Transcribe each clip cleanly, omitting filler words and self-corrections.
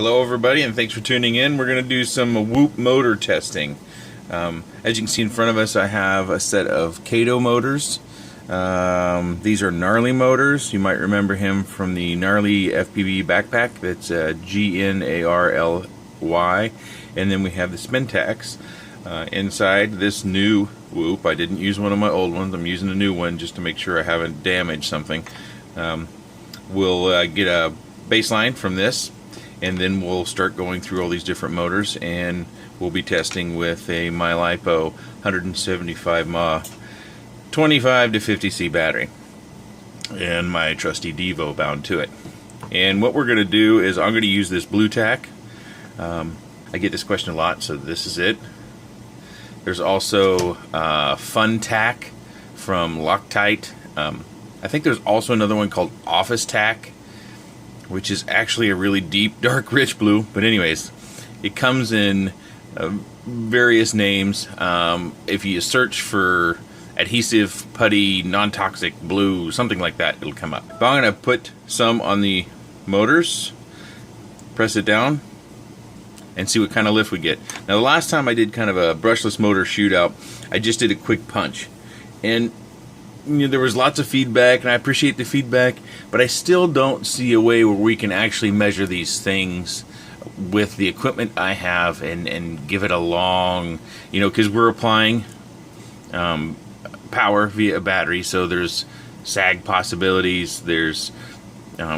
Hello everybody, and thanks for tuning in. We're going to do some Whoop motor testing. As you can see in front of us, I have a set of Kato motors. These are Gnarly motors. You might remember him from the Gnarly FPV backpack. That's Gnarly. And then we have the Spintechs. Inside this new Whoop, I didn't use one of my old ones. I'm using a new one just to make sure I haven't damaged something. We'll get a baseline from this, and then we'll start going through all these different motors, and we'll be testing with a MyLipo 175 mAh 25 to 50C battery and my trusty Devo bound to it. And what we're going to do is I'm going to use this blue tack. I get this question a lot, so this is it. There's also Fun Tack from Loctite. I think there's also another one called Office Tack, which is actually a really deep, dark, rich blue. But anyways, it comes in various names. If you search for adhesive, putty, non-toxic blue, something like that, it'll come up. But I'm going to put some on the motors, press it down, and see what kind of lift we get. Now, the last time I did kind of a brushless motor shootout, I just did a quick punch. And there was lots of feedback, and I appreciate the feedback, but I still don't see a way where we can actually measure these things with the equipment I have and give it a long, because we're applying power via a battery, so there's sag possibilities, there's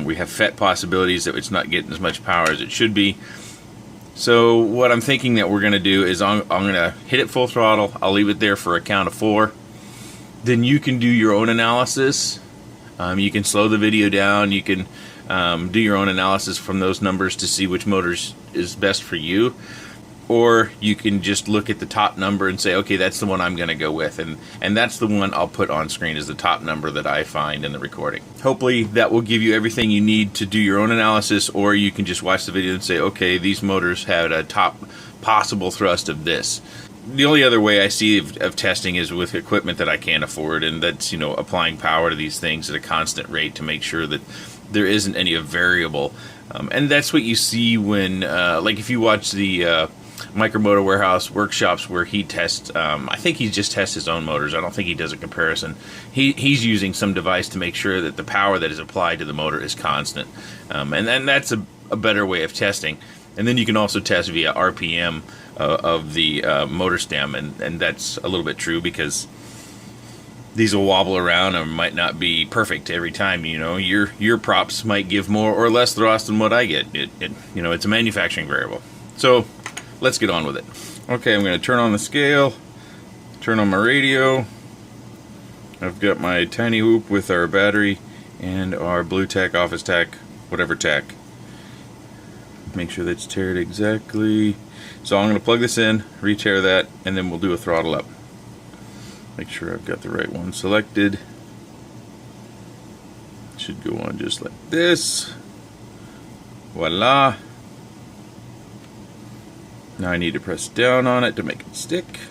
we have FET possibilities that it's not getting as much power as it should be. So what I'm thinking that we're going to do is I'm going to hit it full throttle. I'll leave it there for a count of 4. Then you can do your own analysis. You can slow the video down. You can do your own analysis from those numbers to see which motor is best for you. Or you can just look at the top number and say, okay, that's the one I'm going to go with. And that's the one I'll put on screen as the top number that I find in the recording. Hopefully that will give you everything you need to do your own analysis, or you can just watch the video and say, okay, these motors had a top possible thrust of this. The only other way I see of testing is with equipment that I can't afford, and that's, applying power to these things at a constant rate to make sure that there isn't any variable. And that's what you see when, like if you watch the Micromotor Warehouse workshops where he tests, I think he just tests his own motors. I don't think he does a comparison. He's using some device to make sure that the power that is applied to the motor is constant. And then that's a better way of testing. And then you can also test via RPM of the motor stem, and that's a little bit true because these will wobble around and might not be perfect every time. Your props might give more or less thrust than what I get. It's a manufacturing variable. So let's get on with it. Okay, I'm going to turn on the scale, turn on my radio. I've got my tiny Whoop with our battery and our blue tack, office tack, whatever tack. Make sure that's taired exactly. So I'm going to plug this in, re-tear that, and then we'll do a throttle up. Make sure I've got the right one selected. Should go on just like this. Voila. Now I need to press down on it to make it stick.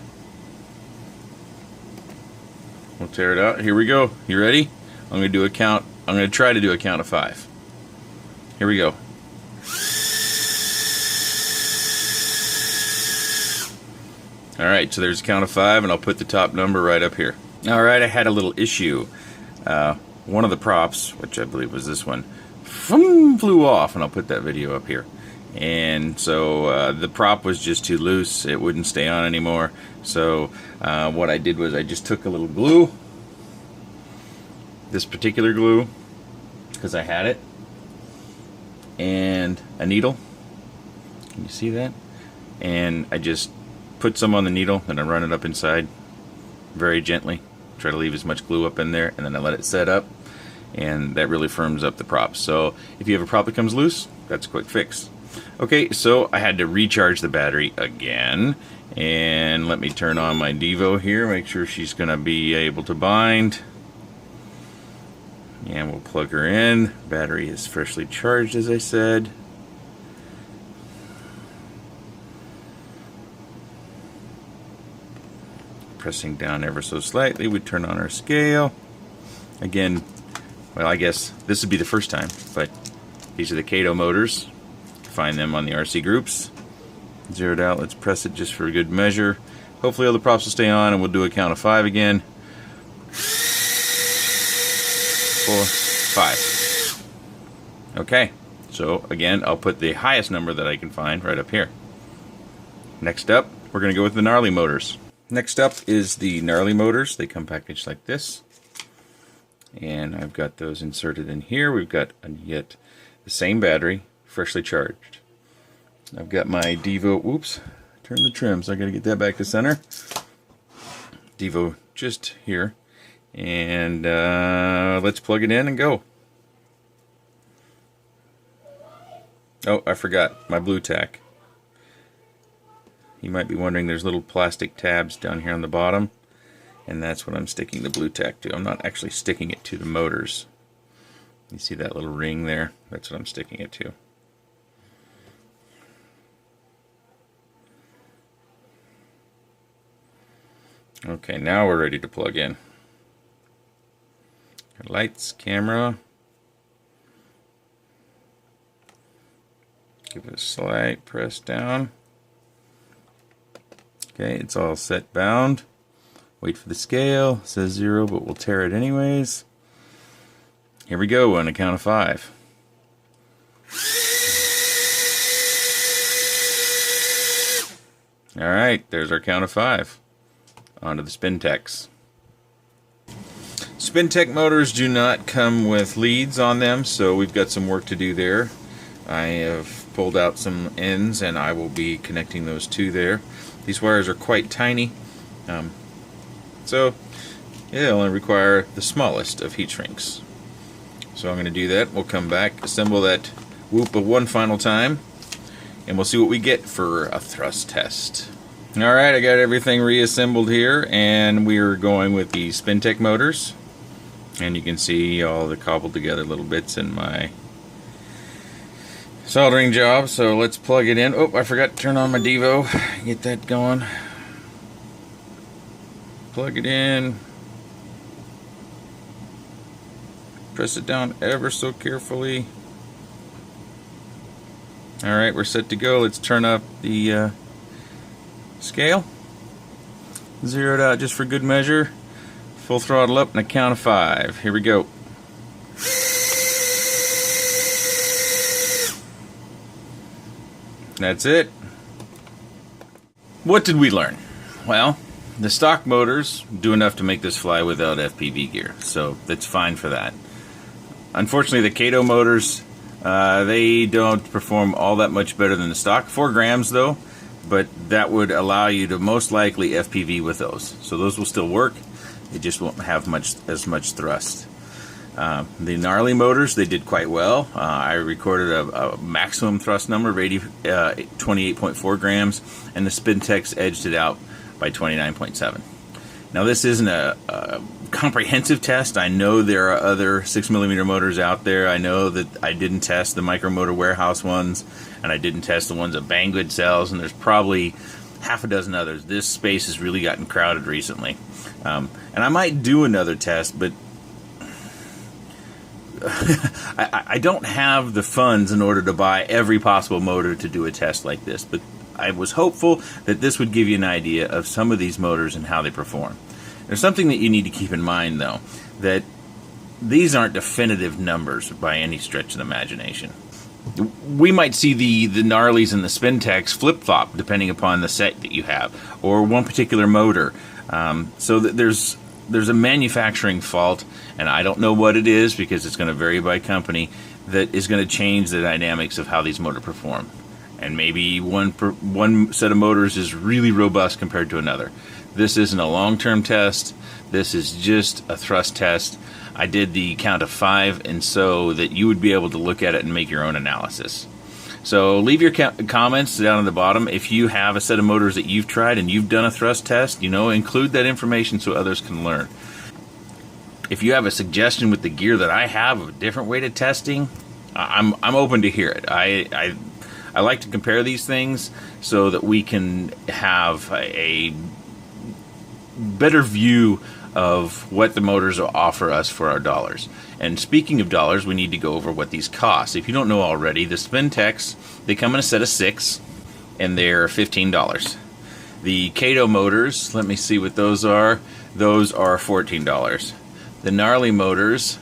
We'll tear it out. Here we go. You ready? I'm going to do a count. I'm going to try to do a count of 5. Here we go. Alright, so there's a count of 5, and I'll put the top number right up here. Alright, I had a little issue. One of the props, which I believe was this one, flew off, and I'll put that video up here. And so the prop was just too loose. It wouldn't stay on anymore. So what I did was I just took a little glue, this particular glue, because I had it, and a needle. Can you see that? And I just put some on the needle, and I run it up inside very gently. Try to leave as much glue up in there, and then I let it set up, and that really firms up the prop. So if you have a prop that comes loose, that's a quick fix. Okay, so I had to recharge the battery again, and let me turn on my Devo here, make sure she's going to be able to bind. And we'll plug her in. Battery is freshly charged, as I said. Pressing down ever so slightly, we turn on our scale. Again, well, I guess this would be the first time, but these are the Kato motors. find them on the RC groups. Zeroed out. Let's press it just for good measure. Hopefully all the props will stay on, and we'll do a count of 5 again. 4, 5. Okay, so again, I'll put the highest number that I can find right up here. Next up, we're going to go with the gnarly motors. Next up is the gnarly motors. They come packaged like this. And I've got those inserted in here. We've got yet the same battery, freshly charged. I've got my Devo, whoops, turn the trims. I got to get that back to center. Devo just here. And let's plug it in and go. Oh, I forgot my blue tack. You might be wondering, there's little plastic tabs down here on the bottom. And that's what I'm sticking the blue tack to. I'm not actually sticking it to the motors. You see that little ring there? That's what I'm sticking it to. Okay, now we're ready to plug in. Lights, camera. Give it a slight press down. Okay, it's all set bound. Wait for the scale. It says 0, but we'll tear it anyways. Here we go on a count of 5. Alright, there's our count of 5. On to the Spintechs. Spintech motors do not come with leads on them, so we've got some work to do there. I have pulled out some ends and I will be connecting those two there. These wires are quite tiny, so it only require the smallest of heat shrinks. So I'm going to do that. We'll come back, assemble that whoop one final time, and we'll see what we get for a thrust test. Alright, I got everything reassembled here, and we're going with the Spintech motors. And you can see all the cobbled together little bits in my soldering job. So let's plug it in. Oh, I forgot to turn on my Devo. Get that going. Plug it in. Press it down ever so carefully. Alright, we're set to go. Let's turn up the scale. Zero it out just for good measure. Full throttle up and a count of 5. Here we go. That's it. What did we learn? Well, the stock motors do enough to make this fly without FPV gear, so that's fine for that. Unfortunately, the Kato motors, they don't perform all that much better than the stock. 4 grams though, but that would allow you to most likely FPV with those. So those will still work. It just won't have as much thrust. The gnarly motors, they did quite well. I recorded a maximum thrust number of 28.4 grams, and the Spintechs edged it out by 29.7. Now this isn't a comprehensive test. I know there are other 6mm motors out there. I know that I didn't test the Micromotor Warehouse ones, and I didn't test the ones that Banggood sells, and there's probably half a dozen others. This space has really gotten crowded recently. And I might do another test, but I don't have the funds in order to buy every possible motor to do a test like this. But I was hopeful that this would give you an idea of some of these motors and how they perform. There's something that you need to keep in mind, though, that these aren't definitive numbers by any stretch of the imagination. We might see the gnarlies and the Spintechs flip-flop depending upon the set that you have, or one particular motor. So that there's a manufacturing fault, and I don't know what it is because it's going to vary by company, that is going to change the dynamics of how these motors perform. And maybe one set of motors is really robust compared to another. This isn't a long-term test. This is just a thrust test. I did the count of 5, and so that you would be able to look at it and make your own analysis. So leave your comments down at the bottom. If you have a set of motors that you've tried and you've done a thrust test, include that information so others can learn. If you have a suggestion with the gear that I have of a different way to testing, I'm open to hear it. I like to compare these things so that we can have a better view of what the motors will offer us for our dollars. And speaking of dollars, we need to go over what these cost. If you don't know already, the Spintechs, they come in a set of 6, and they're $15. The Kato motors, let me see what those are. Those are $14. The Gnarly motors,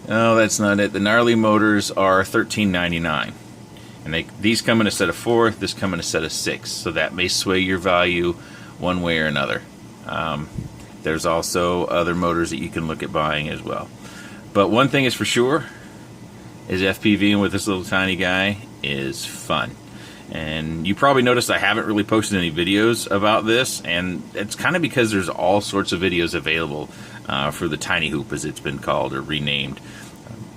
oh, that's not it. The Gnarly motors are $13.99. And these come in a set of 4, this come in a set of 6. So that may sway your value one way or another. There's also other motors that you can look at buying as well. But one thing is for sure, is FPVing with this little tiny guy is fun. And you probably noticed I haven't really posted any videos about this, and it's kind of because there's all sorts of videos available for the tiny hoop, as it's been called or renamed.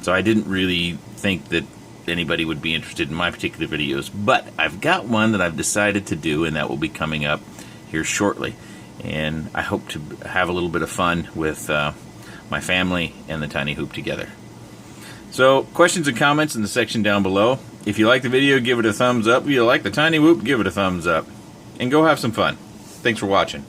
So I didn't really think that anybody would be interested in my particular videos, but I've got one that I've decided to do, and that will be coming up here shortly. And I hope to have a little bit of fun with my family and the tiny hoop together. So, questions and comments in the section down below. If you like the video, give it a thumbs up. If you like the tiny hoop, give it a thumbs up. And go have some fun. Thanks for watching.